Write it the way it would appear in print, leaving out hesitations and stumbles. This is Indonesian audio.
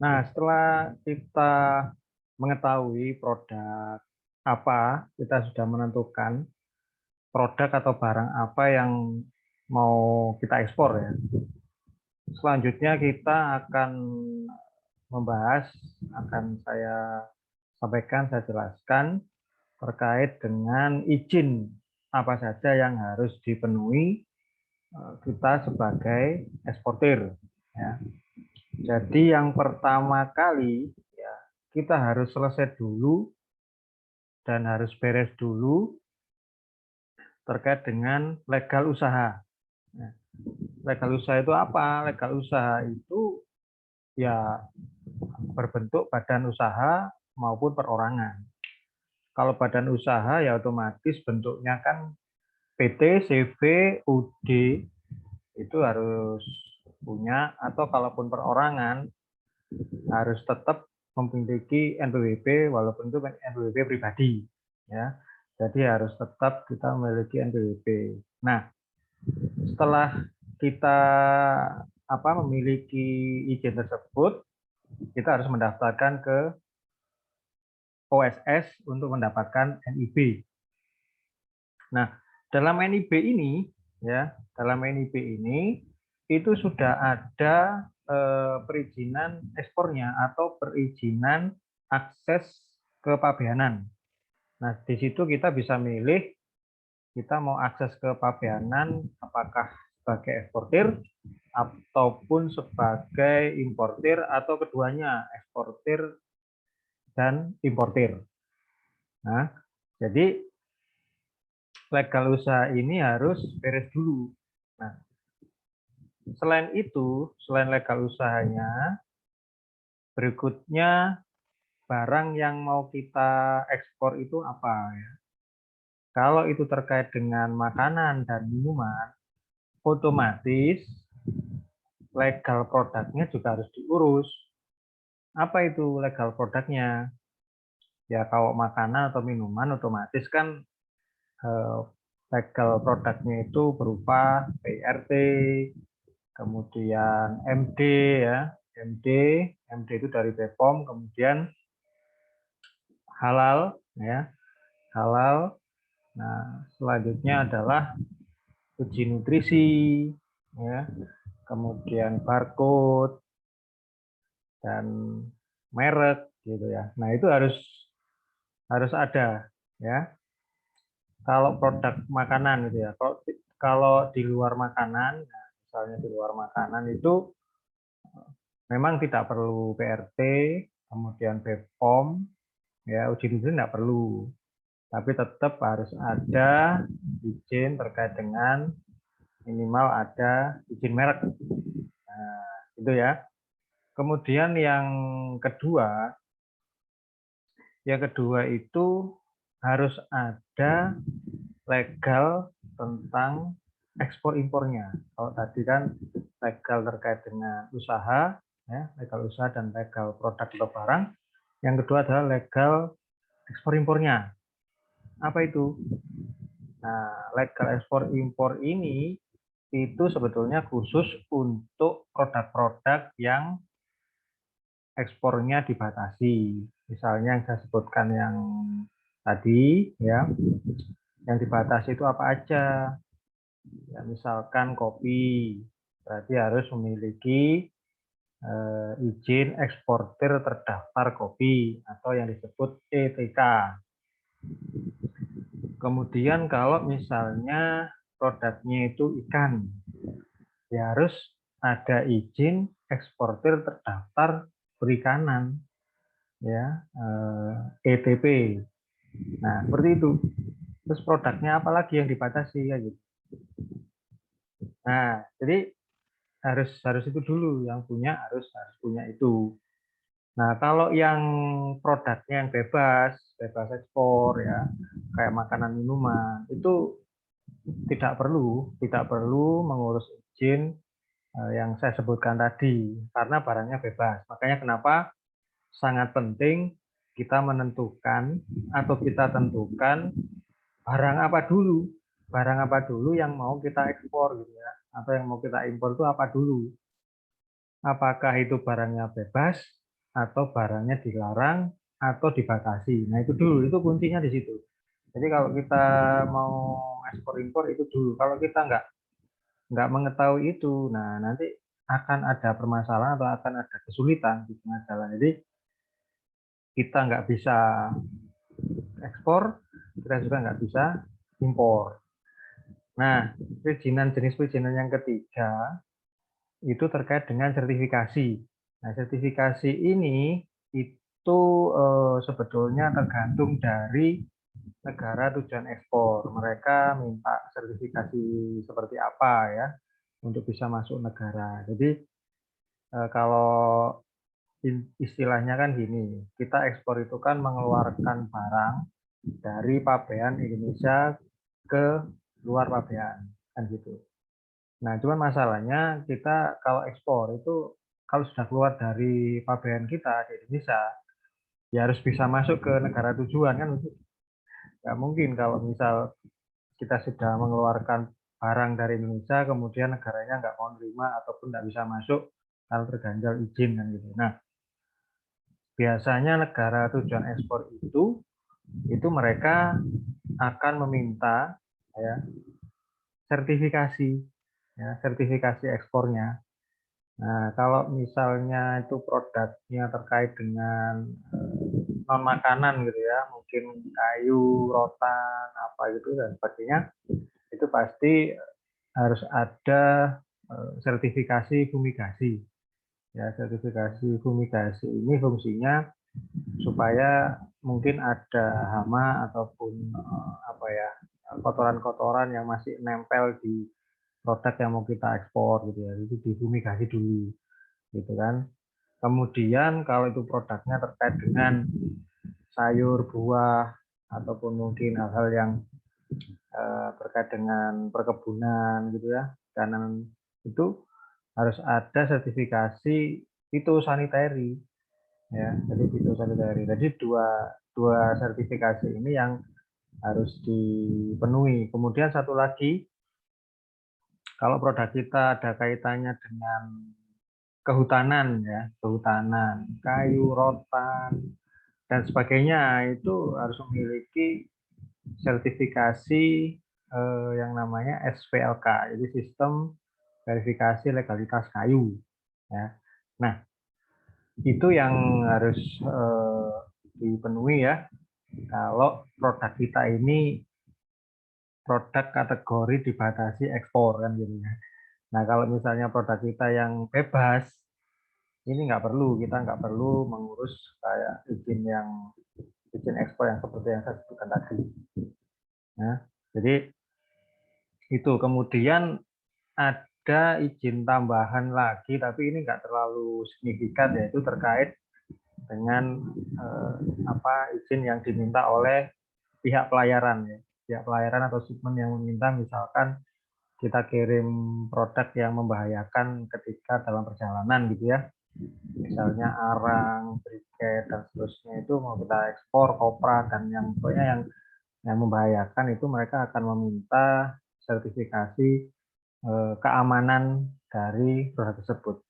Nah, setelah kita mengetahui produk apa, kita sudah menentukan produk atau barang apa yang mau kita ekspor ya. Selanjutnya kita akan membahas, akan saya sampaikan, saya jelaskan terkait dengan izin apa saja yang harus dipenuhi kita sebagai eksportir. Ya. Jadi yang pertama kali ya, kita harus selesai dulu dan harus beres dulu terkait dengan legal usaha. Ya. Legal usaha itu apa? Legal usaha itu ya berbentuk badan usaha maupun perorangan. Kalau badan usaha ya otomatis bentuknya kan PT, CV, UD itu harus punya, atau kalaupun perorangan harus tetap memiliki NPWP walaupun itu NPWP pribadi ya. Jadi harus tetap kita memiliki NPWP. Nah, setelah kita memiliki izin tersebut, kita harus mendaftarkan ke OSS untuk mendapatkan NIB. Nah, dalam NIB ini ya, dalam NIB ini itu sudah ada perizinan ekspornya atau perizinan akses kepabeanan. Nah, di situ kita bisa milih kita mau akses ke pabeanan apakah sebagai eksportir ataupun sebagai importir atau keduanya, eksportir dan importir. Nah, jadi legal usaha ini harus beres dulu. Nah, selain itu, selain legal usahanya, berikutnya barang yang mau kita ekspor itu apa ya? Kalau itu terkait dengan makanan dan minuman, otomatis legal produknya juga harus diurus. Apa itu legal produknya? Ya kalau makanan atau minuman otomatis kan legal produknya itu berupa PRT, kemudian MD ya, MD itu dari BPOM, kemudian halal ya, halal. Nah, selanjutnya adalah uji nutrisi ya, kemudian barcode dan merek gitu ya. Nah, itu harus ada ya. Kalau produk makanan gitu ya. Kalau di luar makanan, nah, misalnya di luar makanan itu memang tidak perlu PRT, kemudian BPOM, ya uji nutrisi tidak perlu. Tapi tetap harus ada izin terkait dengan minimal ada izin merek. Nah, itu ya. Kemudian yang kedua itu harus ada legal tentang ekspor impornya. Kalau tadi kan legal terkait dengan usaha, ya, legal usaha dan legal produk atau barang. Yang kedua adalah legal ekspor impornya. Apa itu? Nah, legal ekspor impor ini itu sebetulnya khusus untuk produk-produk yang ekspornya dibatasi. Misalnya yang saya sebutkan yang tadi, ya, yang dibatasi itu apa aja? Ya, misalkan kopi, berarti harus memiliki izin eksportir terdaftar kopi atau yang disebut ETK. Kemudian kalau misalnya produknya itu ikan, ya harus ada izin eksportir terdaftar perikanan, ya, ETP. Nah, seperti itu. Terus produknya apalagi yang dibatasi ya gitu. Nah, jadi harus itu dulu, yang punya harus punya itu. Nah, kalau yang produknya yang bebas ekspor ya, kayak makanan minuman, itu tidak perlu mengurus izin yang saya sebutkan tadi karena barangnya bebas. Makanya kenapa sangat penting kita menentukan atau kita tentukan barang apa dulu yang mau kita ekspor gitu ya, atau yang mau kita impor itu apa dulu. Apakah itu barangnya bebas atau barangnya dilarang atau dibatasi. Nah itu dulu, itu kuncinya di situ. Jadi kalau kita mau ekspor impor itu dulu. Kalau kita nggak mengetahui itu, nah nanti akan ada permasalahan atau akan ada kesulitan di tengah jalan. Jadi kita nggak bisa ekspor, kita juga nggak bisa impor. Nah, jenis perizinan yang ketiga itu terkait dengan sertifikasi. Nah, sertifikasi ini itu sebetulnya tergantung dari negara tujuan ekspor. Mereka minta sertifikasi seperti apa ya untuk bisa masuk negara. Jadi kalau istilahnya kan gini, kita ekspor itu kan mengeluarkan barang dari pabean Indonesia ke luar pabean, kan gitu. Nah, cuman masalahnya kita kalau ekspor itu kalau sudah keluar dari pabean kita di Indonesia, ya harus bisa masuk ke negara tujuan kan. Nggak mungkin kalau misal kita sudah mengeluarkan barang dari Indonesia, kemudian negaranya nggak mau nerima ataupun nggak bisa masuk kalau terganjal izin kan gitu. Nah, biasanya negara tujuan ekspor itu mereka akan meminta ya sertifikasi, ya sertifikasi ekspornya. Nah, kalau misalnya itu produknya terkait dengan non makanan gitu ya, mungkin kayu, rotan, apa gitu dan sebagainya, itu pasti harus ada sertifikasi fumigasi. Ya, sertifikasi fumigasi ini fungsinya supaya mungkin ada hama ataupun apa ya kotoran-kotoran yang masih nempel di produk yang mau kita ekspor gitu ya, itu difumigasi dulu gitu kan. Kemudian kalau itu produknya terkait dengan sayur, buah, ataupun mungkin hal-hal yang terkait dengan perkebunan gitu ya, tanaman itu harus ada sertifikasi fitosanitary ya. Jadi fitosanitary. Jadi dua sertifikasi ini yang harus dipenuhi. Kemudian satu lagi, kalau produk kita ada kaitannya dengan kehutanan ya, kehutanan, kayu, rotan, dan sebagainya itu harus memiliki sertifikasi yang namanya SVLK, jadi sistem verifikasi legalitas kayu. Ya. Nah, itu yang harus dipenuhi ya. Kalau produk kita ini produk kategori dibatasi ekspor kan gitu ya. Nah, kalau misalnya produk kita yang bebas, ini kita nggak perlu mengurus kayak izin ekspor yang seperti yang saya sebutkan tadi. Nah, jadi itu kemudian ada izin tambahan lagi, tapi ini nggak terlalu signifikan yaitu terkait dengan izin yang diminta oleh pihak pelayaran ya, pihak pelayaran atau shipment yang meminta misalkan kita kirim produk yang membahayakan ketika dalam perjalanan gitu ya, misalnya arang, briket dan seterusnya itu mau kita ekspor kopra dan yang pokoknya yang membahayakan itu mereka akan meminta sertifikasi keamanan dari produk tersebut.